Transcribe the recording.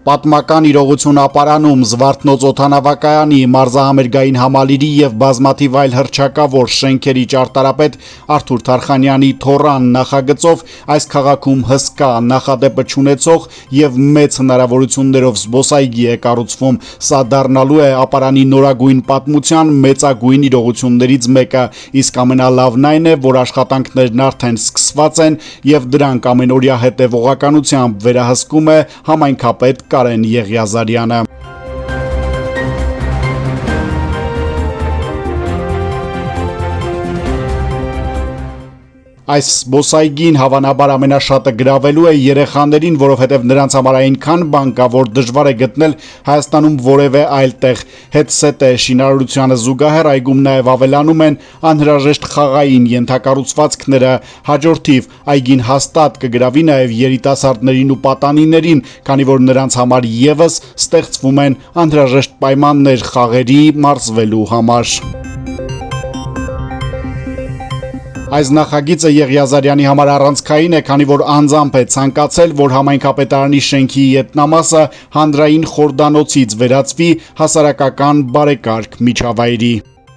Պատմական իրողություն ապարանում Զվարթնոց օդանավակայանի, մարզահամերգային համալիրի եւ բազմաթիվ այլ հռչակավոր շենքերի ճարտարապետ Արթուր Թարխանյանի թոռան նախագծով այս քաղաքում հսկա նախադեպը չունեցող եւ մեծ հնարավորություններով զբոսայգի է կառուցվում։ Սա դառնալու է ապարանի նորագույն պատմության մեծագույն իրողություններից մեկը, իսկ ամենալավն այն է, որ աշխատանքներն արդեն սկսված են եւ դրանք ամենօրյա հետեւողականությամբ վերահսկում է համայնքապետ Կարեն Եղիազարյանը։ Այս զբոսայգին հավանաբար ամենաշատը գրավելու է երեխաներին, որովհետև նրանց համար այնքան բան կա, որ դժվար է գտնել Հայաստանում որևէ այլ տեղ։ Հետսետ է շինարարությանը զուգահեռ այգում նաև ավելանում են անհրաժեշտ խաղային ենթակառուցվածքները։ Հաջորդիվ այգին հաստատ կգրավի նաև երիտասարդներին ու պատանիներին, քանի որ նրանց համար եւս ստեղծվում են անհրաժեշտ պայմաններ խաղերի մարզվելու համար։ Այս նախագիծը Եղիազարյանի համար առանցքային է, քանի որ անձամբ է ցանկացել, որ համայնքապետարանի շենքի ետնամասը հանրային խորդանոցից վերածվի հասարակական բարեկարգ միջավայրի։